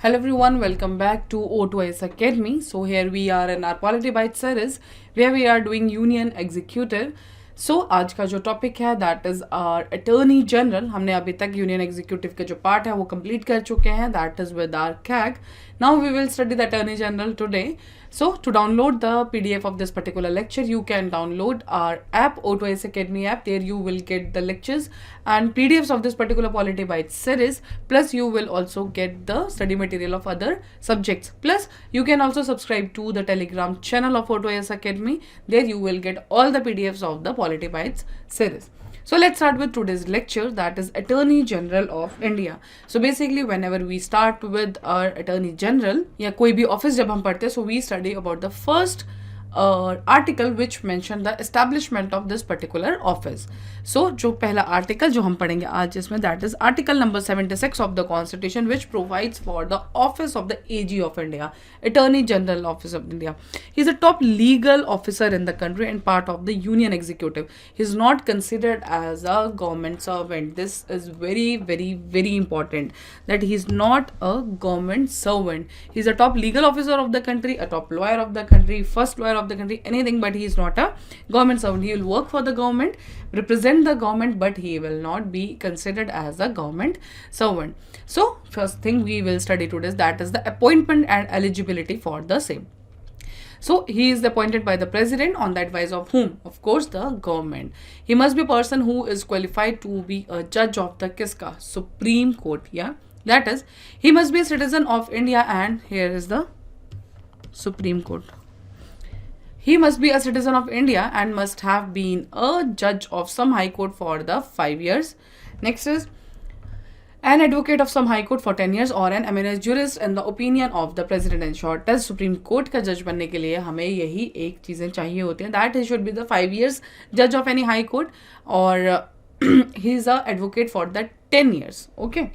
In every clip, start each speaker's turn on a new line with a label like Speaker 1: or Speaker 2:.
Speaker 1: Hello everyone, welcome back to O2S Academy. So here we are in our Polity Byte series where we are doing Union Executive. So आज का जो topic है that is our attorney general. हमने अभी तक union executive के जो part है वो कंप्लीट कर चुके हैं. That is with our CAG. Now we will study the attorney general today. So to download the PDF of this particular lecture, you can download our app, O2S Academy app. There you will get the lectures and PDFs of this particular Polity Byte series. Plus you will also get the study material of other subjects. Plus you can also subscribe to the Telegram channel of O2S Academy. There you will get all the PDFs of the Polity Bytes series. So let's start with today's lecture, that is Attorney General of India. So basically whenever we start with our Attorney General या कोई भी office जब हम पढ़ते हैं, so we study about the first article which mention the establishment of this particular office. So जो पहला article जो हम पढ़ेंगे आज इसमें, that is article number 76 of the constitution which provides for the office of the AG of India, Attorney General Office of India. He is a top legal officer in the country and part of the union executive. He is not considered as a government servant. This is very important, that he is not a government servant. He is a top legal officer of the country, a top lawyer of the country, first lawyer of the country, anything, but he is not a government servant. He will work for the government, represent the government, but he will not be considered as a government servant. So first thing we will study today is that is the appointment and eligibility for the same. So he is appointed by the president on the advice of whom? Of course the government. He must be a person who is qualified to be a judge of the kiska? Supreme Court. Yeah, that is, he must be a citizen of India, and here is the Supreme Court. He must be a citizen of India and must have been a judge of some high court for the 5 years. Next is an advocate of some high court for 10 years or an eminent jurist in the opinion of the president. In short, as Supreme Court का जज बनने के लिए हमें यही एक चीज़ें चाहिए होती हैं, that he should be the 5 years judge of any high court or he is a advocate for that 10 years. Okay.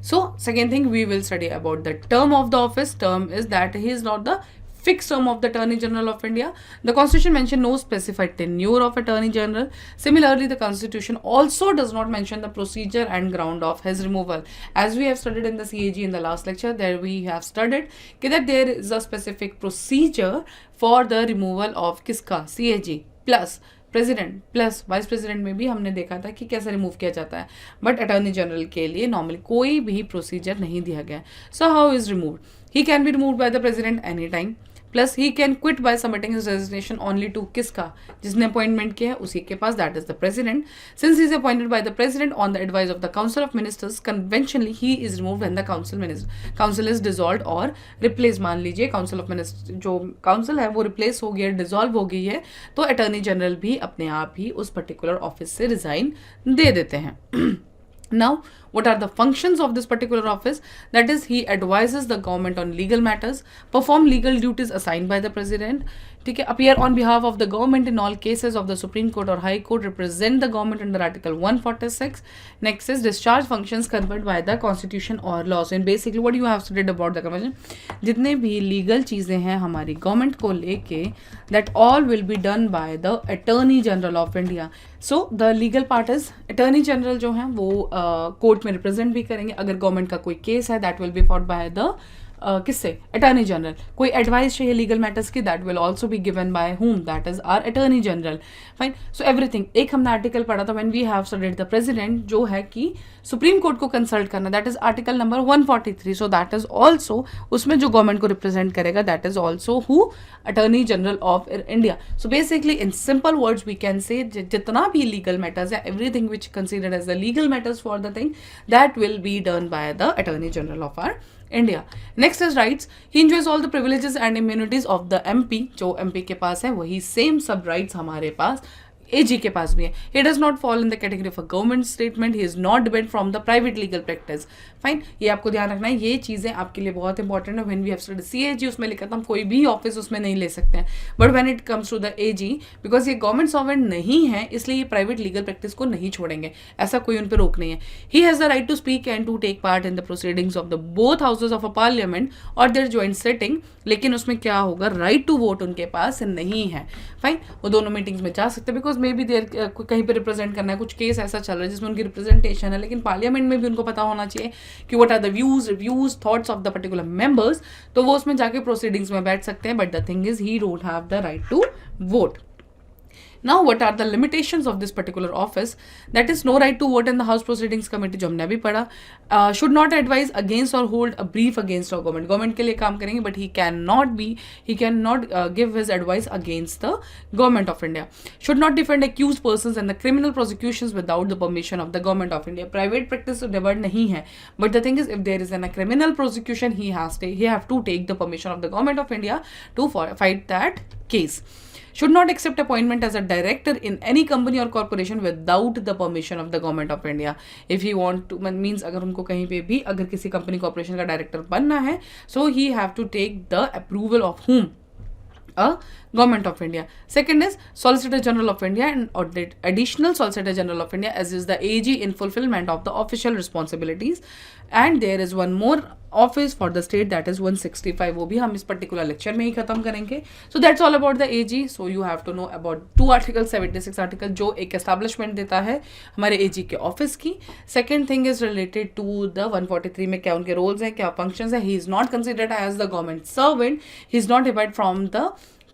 Speaker 1: So second thing we will study about the term of the office. Term is that he is not the fixed term of the Attorney General of India. The Constitution mention no specified tenure of Attorney General. Similarly, the Constitution also does not mention the procedure and ground of his removal. As we have studied in the CAG in the last lecture, there we have studied that there is a specific procedure for the removal of किसका? CAG plus president plus vice president में भी हमने देखा था कि कैसे remove किया जाता है, बट अटॉर्नी जनरल के लिए नॉर्मली कोई भी प्रोसीजर नहीं दिया गया. So how is removed? He can be removed by the president any time. Plus he can quit by submitting his resignation only to किसका? जिसने अपॉइंटमेंट किया है उसी के पास, that is the president. Since he is appointed by the president on the advice of the council of ministers, conventionally he is removed when the council is dissolved और replace. मान लीजिए काउंसिल ऑफ मिनिस्टर जो council है वो replace हो गया, dissolve हो गई है, तो अटॉर्नी जनरल भी अपने आप ही उस पर्टिकुलर ऑफिस से रिजाइन दे देते हैं. Now, what are the functions of this particular office? That is, he advises the government on legal matters, perform legal duties assigned by the president, ठीक है, appear on behalf of the government in all cases of the Supreme Court or High Court, represent the government under Article 146. Next is discharge functions conferred by the Constitution or laws. And basically, what you have studied about the convention, जितने भी legal चीज़ें हैं हमारी government को लेके, that all will be done by the Attorney General of India. So the legal part is Attorney General जो हैं वो कोर्ट में रिप्रेजेंट भी करेंगे. अगर गवर्नमेंट का कोई केस है that will be fought by the किससे? Attorney general. कोई एडवाइस चाहिए लीगल मैटर्स की, that will also be given by whom? That is our attorney general. Fine. So everything. एक हमने आर्टिकल पढ़ा था when we have studied the president, जो है कि सुप्रीम कोर्ट को कंसल्ट करना, that is article number 143. So that is also, उसमें जो गवर्नमेंट को रिप्रेजेंट करेगा that is also who? Attorney general of India. So basically in simple words we can say जितना भी लीगल मैटर्स या everything which considered as the legal matters for the thing, that will be done by the attorney general of our India. Next is rights. He enjoys all the privileges and immunities of the MP. जो MP के पास है वही same सब rights हमारे पास AG के पास भी है. He does not fall in the category of a government statement. He is not dependent from the private legal practice. Fine. ये आपको ध्यान रखना है, ये चीज़ें आपके लिए बहुत इंपॉर्टेंट है. When we have studied CAG उसमें लिखा था हम कोई भी ऑफिस उसमें नहीं ले सकते हैं, but when it comes to the AG, because ये गवर्नमेंट सर्वेंट नहीं है इसलिए ये प्राइवेट लीगल प्रैक्टिस को नहीं छोड़ेंगे, ऐसा कोई उन पर रोक नहीं है. He has the right to speak and to take part in the proceedings of the both houses of a parliament और देयर ज्वाइंट सेटिंग. लेकिन उसमें क्या होगा? राइट टू वोट उनके पास नहीं है. फाइन. वो दोनों मीटिंग्स में जा सकते हैं बिकॉज मे बी देयर कहीं पे रिप्रेजेंट करना है, कुछ केस ऐसा चल रहा है जिसमें उनकी रिप्रेजेंटेशन है, लेकिन पार्लियामेंट में भी उनको पता होना चाहिए कि what are the views reviews thoughts of the particular members, तो वो उसमें जाके प्रोसीडिंग्स में बैठ सकते हैं, but the thing is he don't have the right to vote. Now, what are the limitations of this particular office? That is, no right to vote in the House Proceedings Committee, जो हमने अभी पढ़ा. Should not advise against or hold a brief against our government. Government के लिए काम करेंगे, but he cannot give his advice against the government of India. Should not defend accused persons in the criminal prosecutions without the permission of the government of India. Private practice डिबर्ड नहीं है, but the thing is, if there is a criminal prosecution, he have to take the permission of the government of India to fight that case. Should not accept appointment as a director in any company or corporation without the permission of the government of India. If he want to, means अगर उनको कहीं पे भी अगर किसी company corporation का director बनना है, so he have to take the approval of whom? Government of India. Second is Solicitor General of India and additional Solicitor General of India, as is the AG in fulfillment of the official responsibilities. And there is one more office for the state, that is 165. वो भी हम इस particular lecture में ही खत्म करेंगे. So that's all about the AG. So you have to know about 2 articles, 76 article, जो एक establishment देता है हमारे AG के office की. Second thing is related to the 143 में क्या उनके roles हैं, क्या functions हैं. He is not considered as the government servant. He is not divided from the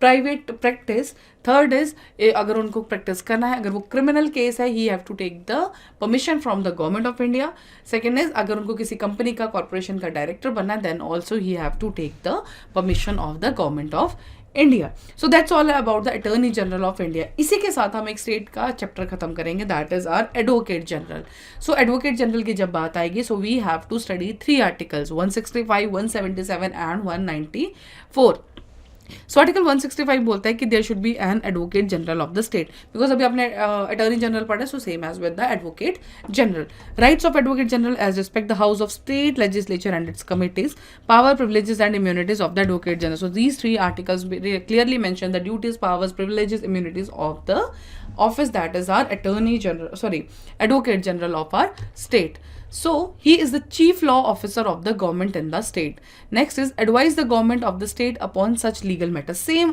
Speaker 1: private practice. Third is अगर उनको प्रैक्टिस करना है, अगर वो क्रिमिनल केस है, he have to take the permission from the government of India. Second is अगर उनको किसी कंपनी का कॉर्पोरेशन का डायरेक्टर बनना है, then also he have to take the permission of the government of India. So that's all about the attorney general of India. इसी के साथ हम एक स्टेट का चैप्टर खत्म करेंगे, that is are advocate general. So advocate general की जब बात आएगी, so we have to study 3 articles, 165, 177 and 194. So article 165 बोलता है कि there should be an advocate general of the state, because अभी आपने अटॉर्नी जनरल पढ़ा, so same as with the advocate general. Rights of advocate general as respect the house of state legislature and its committees, power privileges and immunities of the advocate general. So these 3 articles clearly mention the duties, powers, privileges, immunities of the office, that is our advocate general of our state. So he is the chief law officer of the government in the state. Next is advise the government of the state upon such legal matters. Same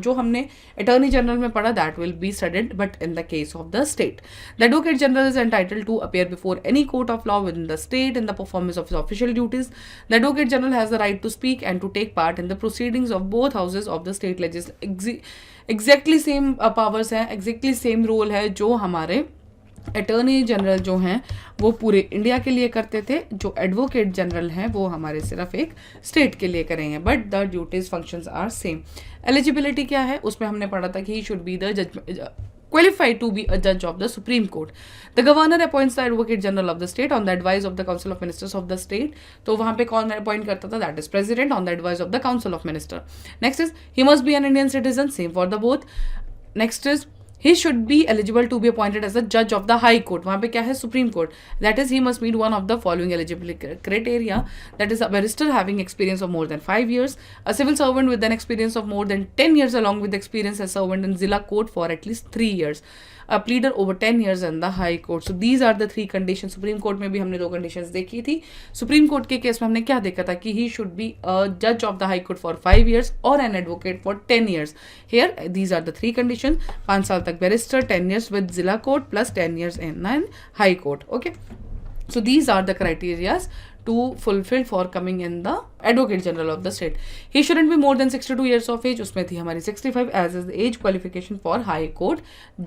Speaker 1: जो हमने attorney general में पढ़ा, that will be studied, but in the case of the state. The advocate general is entitled to appear before any court of law within the state in the performance of his official duties. The advocate general has the right to speak and to take part in the proceedings of both houses of the state legislature. Exactly same powers हैं, exactly same role है जो हमारे attorney general जो हैं वो पूरे India के लिए करते थे. जो एडवोकेट जनरल हैं वो हमारे सिर्फ एक स्टेट के लिए करेंगे, but the duties functions are same. Eligibility क्या है, उसमें हमने पढ़ा था कि ही शुड बी द जज qualified to be a judge of the Supreme Court. The governor appoints the advocate general of the state on the advice of the council of ministers of the state. तो वहाँ पे कौन appoint करता था, that is president on the advice of the council of minister. Next is he must be an Indian citizen, same for the both. Next is he should be eligible to be appointed as a judge of the high court. वहाँ पे क्या है, supreme court. That is he must meet one of the following eligibility criteria, that is a barrister having experience of more than 5 years, a civil servant with an experience of more than 10 years along with experience as servant in Zilla court for at least 3 years, a pleader over 10 years in the high court. So these are the 3 conditions. Supreme court में भी हमने 2 conditions देखी थी. Supreme court के case में हमने क्या देखा था कि he should be a judge of the high court for 5 years or an advocate for 10 years. Here these are the 3 conditions. 5 साल तक barrister, 10 years with Zilla court plus 10 years in an high court. Okay. So these are the criteria to fulfill for coming in the advocate general of the state. He shouldn't be more than 62 years of age. उसमें थी हमारी 65 as is the age qualification for high court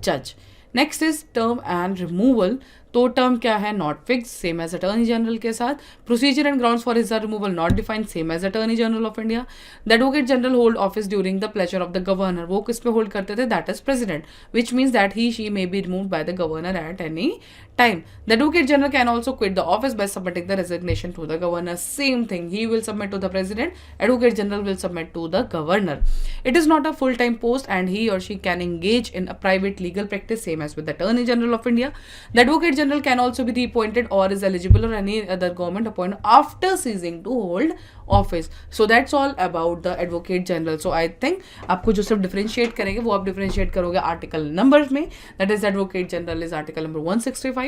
Speaker 1: judge. Next is term and removal. तो term क्या है, not fix, same as attorney general के साथ. Procedure and grounds for his removal not defined, same as attorney general of India. The advocate general hold office during the pleasure of the governor. वो किस पे hold करते थे, that is president, which means that he she may be removed by the governor at any time. The advocate general can also quit the office by submitting the resignation to the governor. Same thing, he will submit to the president, advocate general will submit to the governor. It is not a full-time post and he or she can engage in a private legal practice, same as with the attorney general of India. The advocate general can also be reappointed or is eligible or any other government appointment after ceasing to hold office. So that's all about the advocate general. So I think आपको जो सिर्फ differentiate करेंगे वो आप differentiate करोगे article number में, that is advocate general is article number 165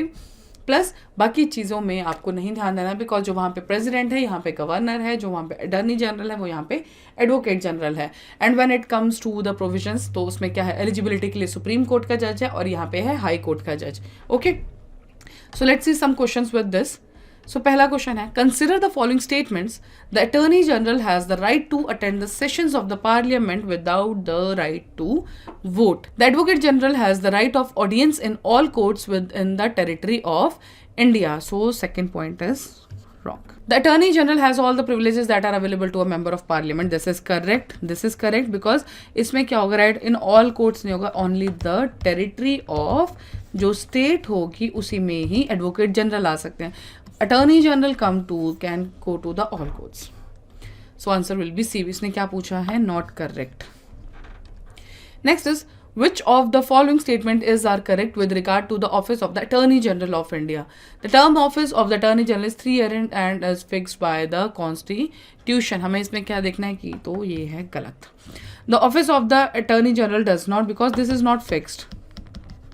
Speaker 1: plus. बाकी चीज़ों में आपको नहीं ध्यान देना, बिकॉज जो वहाँ पे प्रेसिडेंट है यहाँ पे गवर्नर है, जो वहाँ पे अटॉर्नी जनरल है वो यहाँ पे एडवोकेट जनरल है. And when it comes to the provisions, तो उसमें क्या है, एलिजिबिलिटी के लिए सुप्रीम कोर्ट का जज है और यहाँ पे है हाई कोर्ट का जज. Okay, so let's see some questions with this. So पहला क्वेश्चन है, consider the following statements, the attorney general has the right to attend the sessions of the parliament without the right to vote. The advocate general has the right of audience in all courts within the territory of India. So second point is wrong. The Attorney General has all the privileges that are available to a member of Parliament. This is correct. This is correct because इसमें क्या होगा, right? In all courts नहीं होगा, only the territory of जो state होगी उसी में ही Advocate General आ सकते हैं. Attorney General can go to the all courts. So answer will be C. इसने क्या पूछा है? Not correct. Next is, which of the following statement are correct with regard to the office of the Attorney General of India? The term office of the Attorney General is 3 years and is fixed by the Constitution. हमें इसमें क्या देखना है कि तो ये है गलत. The office of the Attorney General does not, because this is not fixed.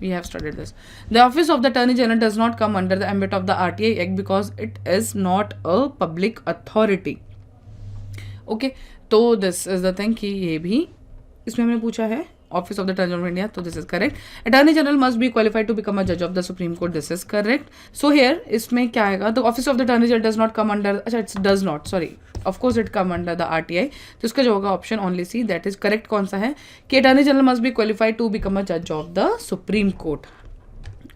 Speaker 1: We have studied this. The office of the Attorney General does not come under the ambit of the RTI Act because it is not a public authority. Okay, तो this is the thing कि ये भी इसमें हमने पूछा है Office of the Attorney General of India, so this is correct. Attorney General must be qualified to become a judge of the Supreme Court. This is correct. So here इसमें क्या आएगा? The Office of the Attorney General does not come under. अच्छा, it does not. Sorry. Of course it come under the RTI. तो इसका जो होगा option only C. That is correct. कौन सा है? कि Attorney General must be qualified to become a judge of the Supreme Court.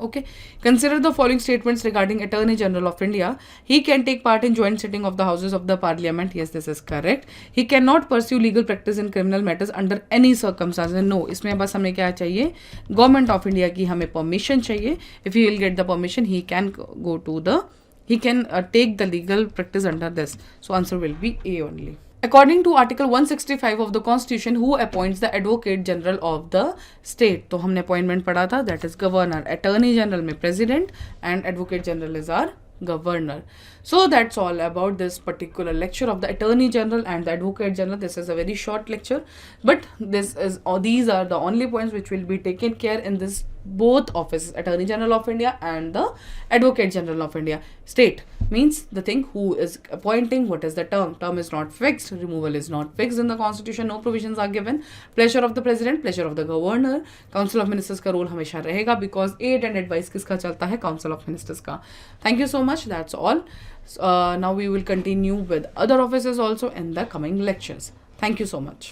Speaker 1: Okay, consider the following statements regarding Attorney General of India. He can take part in joint sitting of the houses of the Parliament. Yes, this is correct. He cannot pursue legal practice in criminal matters under any circumstances. No, इसमें बस हमें क्या चाहिए? Government of India की हमें permission चाहिए. If he will get the permission, he can go to the, he can take the legal practice under this. So answer will be A only. According to Article 165 of the Constitution, who appoints the Advocate General of the state? तो हमने appointment पढ़ा था, that is Governor. Attorney General में President and Advocate General is our Governor. So that's all about this particular lecture of the Attorney General and the Advocate General. This is a very short lecture, but these are the only points which will be taken care in this both offices, Attorney General of India and the Advocate General of India. State means the thing who is appointing, what is the term. Term is not fixed, removal is not fixed in the Constitution, no provisions are given. Pleasure of the President, pleasure of the Governor. Council of Ministers का role हमेशा रहेगा because aid and advice किसका चलता है? Council of Ministers का. Thank you so much. That's all. Now we will continue with other offices also in the coming lectures. Thank you so much.